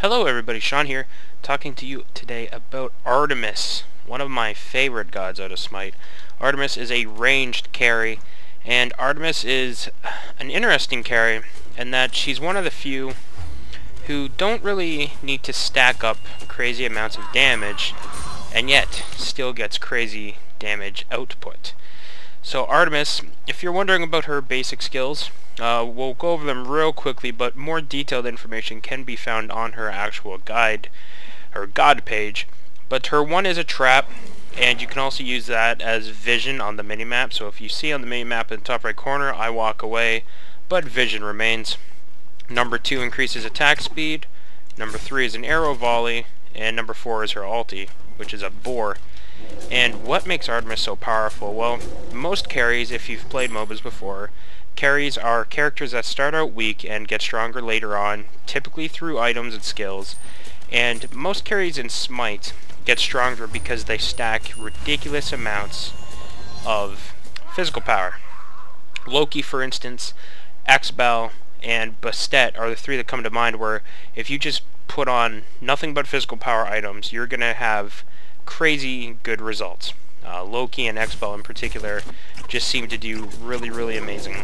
Hello everybody, Sean here, talking to you today about Artemis, one of my favorite gods out of Smite. Artemis is a ranged carry, and Artemis is an interesting carry in that she's one of the few who don't really need to stack up crazy amounts of damage, and yet still gets crazy damage output. So Artemis, if you're wondering about her basic skills, we'll go over them real quickly, but more detailed information can be found on her actual guide, her god page. But her one is a trap, and you can also use that as vision on the minimap. So if you see on the minimap in the top right corner, I walk away, but vision remains. Number 2 increases attack speed, number 3 is an arrow volley, and number 4 is her ulti, which is a boar. And what makes Artemis so powerful? Well, most carries, if you've played MOBAs before, carries are characters that start out weak and get stronger later on, typically through items and skills. And most carries in Smite get stronger because they stack ridiculous amounts of physical power. Loki, for instance, Axbel, and Bastet are the 3 that come to mind, where if you just put on nothing but physical power items, you're going to have crazy good results. Loki and Axbel in particular just seem to do really amazing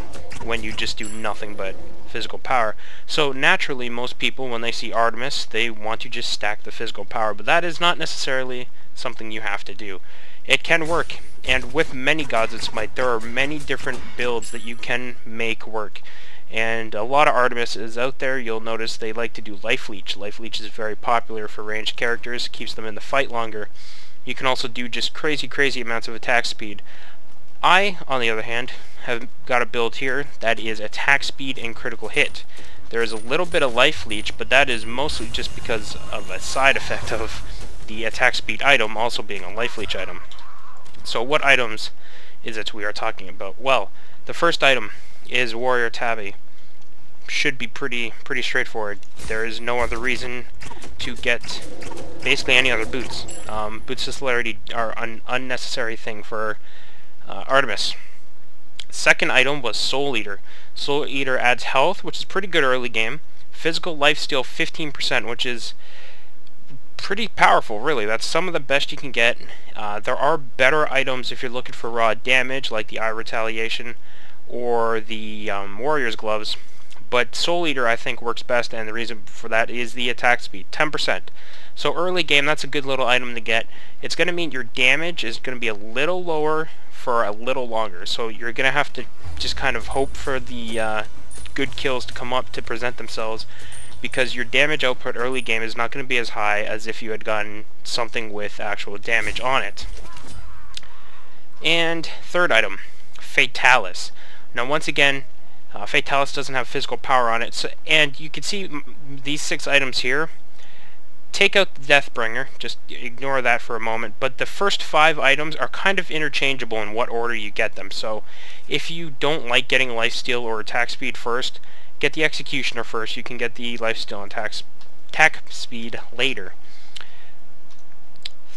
when you just do nothing but physical power. So naturally, most people, when they see Artemis, they want to just stack the physical power, but that is not necessarily something you have to do. It can work, and with many gods in Smite, there are many different builds that you can make work. And a lot of Artemis is out there. You'll notice they like to do Life Leech. Life Leech is very popular for ranged characters, keeps them in the fight longer. You can also do just crazy amounts of attack speed. I, on the other hand, have got a build here that is attack speed and critical hit. There is a little bit of Life Leech, but that is mostly just because of a side effect of the attack speed item also being a Life Leech item. So what items is it we are talking about? Well, the first item is Warrior Tabby. Should be pretty straightforward. There is no other reason to get basically any other boots. Boots of celerity are an unnecessary thing for Artemis. Second item was Soul Eater. Soul Eater adds health, which is pretty good early game. Physical lifesteal 15%, which is pretty powerful, really. That's some of the best you can get. There are better items if you're looking for raw damage, like the Eye Retaliation or the Warrior's Gloves. But Soul Eater, I think, works best, and the reason for that is the attack speed, 10%. So early game, that's a good little item to get. It's going to mean your damage is going to be a little lower for a little longer. So you're going to have to just kind of hope for the good kills to come up to present themselves, because your damage output early game is not going to be as high as if you had gotten something with actual damage on it. And third item, Fatalis. Now once again, Fatalis doesn't have physical power on it, so, and you can see these 6 items here. Take out the Deathbringer, just ignore that for a moment, but the first 5 items are kind of interchangeable in what order you get them. So if you don't like getting lifesteal or attack speed first, get the Executioner first. You can get the lifesteal and attack speed later.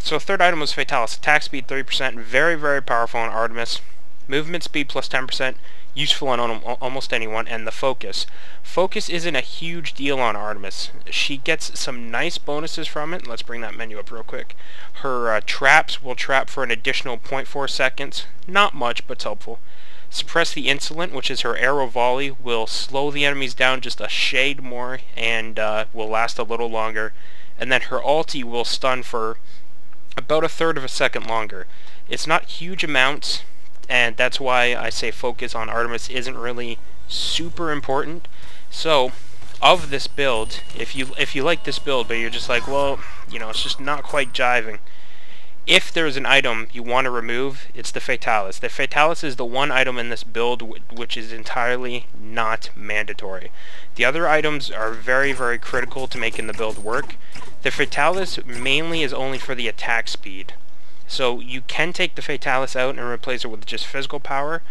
So third item was Fatalis. Attack speed 30%, very powerful on Artemis. Movement speed plus 10%, useful on almost anyone. And the focus. Focus isn't a huge deal on Artemis. She gets some nice bonuses from it. Let's bring that menu up real quick. Her traps will trap for an additional 0.4 seconds. Not much, but it's helpful. Suppress the Insolent, which is her arrow volley, will slow the enemies down just a shade more and will last a little longer. And then her ulti will stun for about a third of a second longer. It's not huge amounts, and that's why I say focus on Artemis isn't really super important. So, of this build, if you like this build, but you're just like, well, you know, it's just not quite jiving. If there's an item you want to remove, it's the Fatalis. The Fatalis is the one item in this build which is entirely not mandatory. The other items are very critical to making the build work. The Fatalis mainly is only for the attack speed. So you can take the Fatalis out and replace it with just physical power,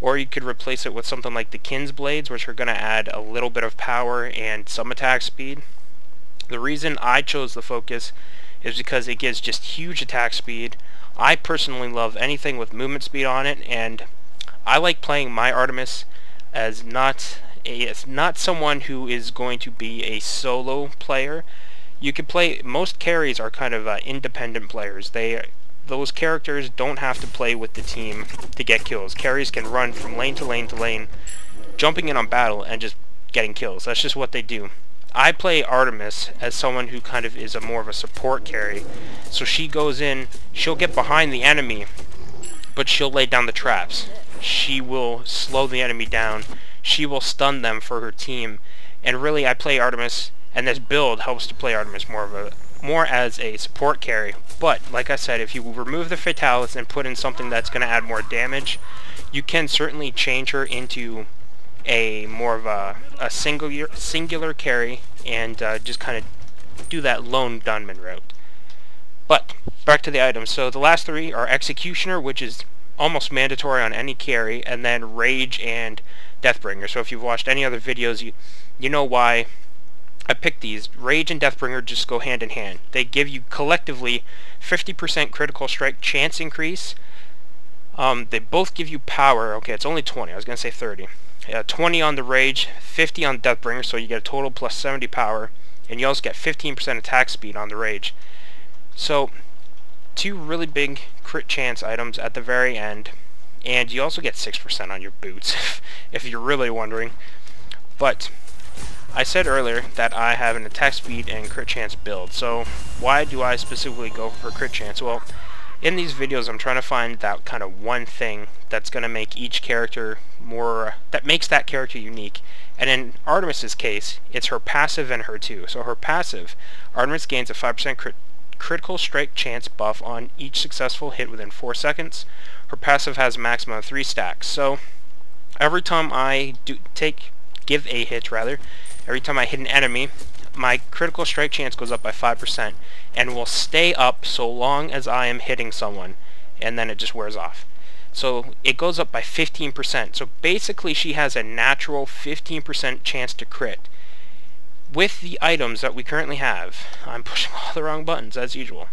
or you could replace it with something like the Kin's Blades, which are going to add a little bit of power and some attack speed. The reason I chose the Focus is because it gives just huge attack speed. I personally love anything with movement speed on it, and I like playing my Artemis as not someone who is going to be a solo player. you could play, most carries are kind of independent players. Those characters don't have to play with the team to get kills. Carries can run from lane to lane to lane, jumping in on battle and just getting kills. That's just what they do. I play Artemis as someone who kind of is more of a support carry. So she goes in, she'll get behind the enemy, but she'll lay down the traps. She will slow the enemy down. She will stun them for her team. And really, I play Artemis, and this build helps to play Artemis more as a support carry. But like I said, if you remove the Fatalis and put in something that's going to add more damage, you can certainly change her into a more of a singular carry and just kind of do that lone gunman route. But back to the items. So the last three are Executioner, which is almost mandatory on any carry, and then Rage and Deathbringer. So if you've watched any other videos, you know why I picked these. Rage and Deathbringer just go hand in hand. They give you collectively 50% critical strike chance increase. They both give you power. Okay, it's only 20. I was going to say 30. 20 on the Rage, 50 on Deathbringer, so you get a total plus 70 power. And you also get 15% attack speed on the Rage. So, two really big crit chance items at the very end. And you also get 6% on your boots, if you're really wondering. But I said earlier that I have an attack speed and crit chance build. So why do I specifically go for crit chance? Well, in these videos I'm trying to find that kind of one thing that's going to make each character more, that makes that character unique. And in Artemis's case, it's her passive and her 2. So her passive, Artemis gains a 5% critical strike chance buff on each successful hit within 4 seconds. Her passive has a maximum of 3 stacks. So every time I give a hit, every time I hit an enemy, my critical strike chance goes up by 5% and will stay up so long as I am hitting someone, and then it just wears off. So it goes up by 15%. So basically she has a natural 15% chance to crit. With the items that we currently have, I'm pushing all the wrong buttons as usual.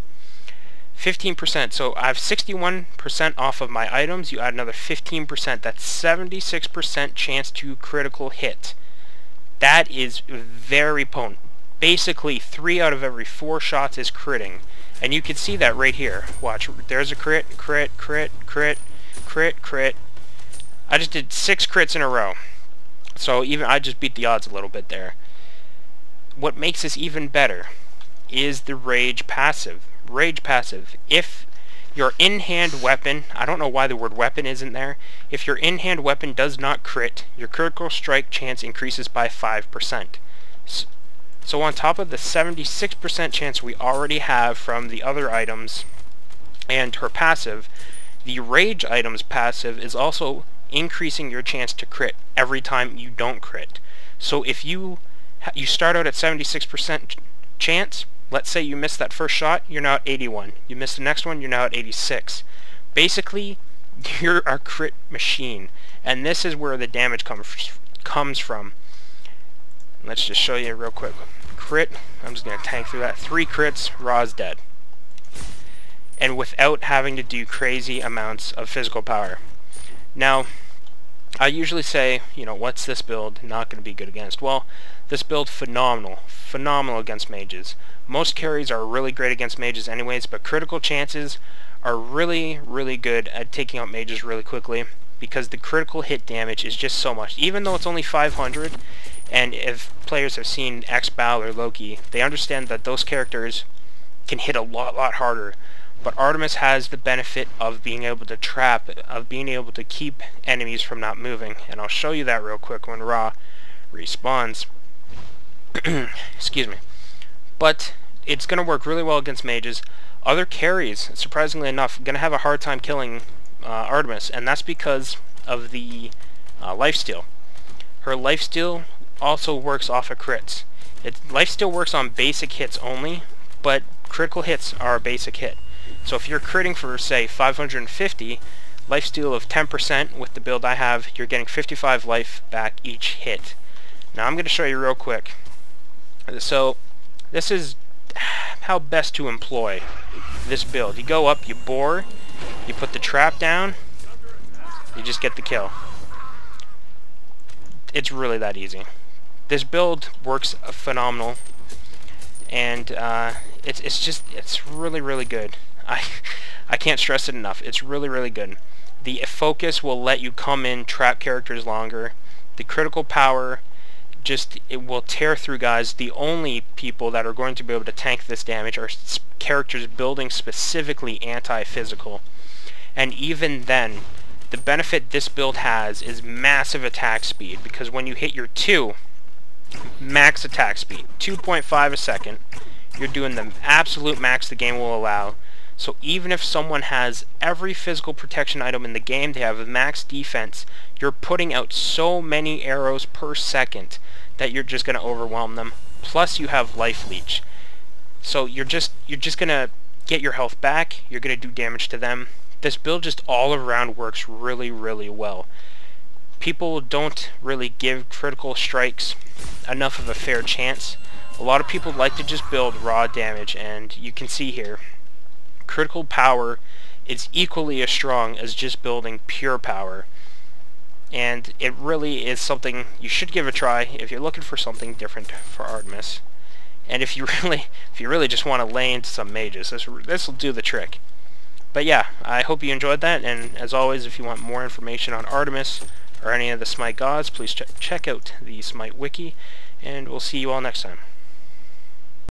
15%, so I have 61% off of my items. You add another 15%, that's 76% chance to critical hit. That is very potent. Basically 3 out of every 4 shots is critting, and you can see that right here. Watch, there's a crit, crit, crit, crit, crit, crit. I just did 6 crits in a row, so even I just beat the odds a little bit there. What makes this even better is the Rage passive. Rage passive, if your in-hand weapon, I don't know why the word weapon isn't there, if your in-hand weapon does not crit, your critical strike chance increases by 5%. So on top of the 76% chance we already have from the other items and her passive, the Rage item's passive is also increasing your chance to crit every time you don't crit. So if you start out at 76% chance, let's say you missed that first shot, you're now at 81. You missed the next one, you're now at 86. Basically, you're a crit machine, and this is where the damage comes from. Let's just show you real quick. Crit, I'm just going to tank through that. 3 crits, Ra's dead. And without having to do crazy amounts of physical power. Now, I usually say, you know, what's this build not going to be good against? Well, this build, phenomenal against mages. Most carries are really great against mages anyways, but critical chances are really, really good at taking out mages really quickly, because the critical hit damage is just so much. Even though it's only 500, and if players have seen X-Bal or Loki, they understand that those characters can hit a lot harder. But Artemis has the benefit of being able to trap, of being able to keep enemies from not moving. And I'll show you that real quick when Ra respawns. Excuse me. But it's going to work really well against mages. Other carries, surprisingly enough, going to have a hard time killing Artemis, and that's because of the lifesteal. Her lifesteal also works off of crits. Lifesteal works on basic hits only, but critical hits are a basic hit. So if you're critting for, say, 550, lifesteal of 10% with the build I have, you're getting 55 life back each hit. Now I'm going to show you real quick. So this is how best to employ this build. You go up, you bore, you put the trap down, you just get the kill. It's really that easy. This build works phenomenal, and it's really good. I can't stress it enough. It's really good. The focus will let you come in, trap characters longer. The critical power, it will tear through guys. The only people that are going to be able to tank this damage are characters building specifically anti-physical. And even then, the benefit this build has is massive attack speed, because when you hit your 2, max attack speed, 2.5 a second, you're doing the absolute max the game will allow. So even if someone has every physical protection item in the game, they have max defense, you're putting out so many arrows per second that you're just going to overwhelm them. Plus you have life leech. So you're just going to get your health back, you're going to do damage to them. This build just all around works really well. People don't really give critical strikes enough of a fair chance. A lot of people like to just build raw damage, and you can see here, critical power is equally as strong as just building pure power. And it really is something you should give a try if you're looking for something different for Artemis. And if you really just want to lay into some mages, this will do the trick. But yeah, I hope you enjoyed that, and as always, if you want more information on Artemis or any of the Smite gods, please check out the Smite wiki, and we'll see you all next time.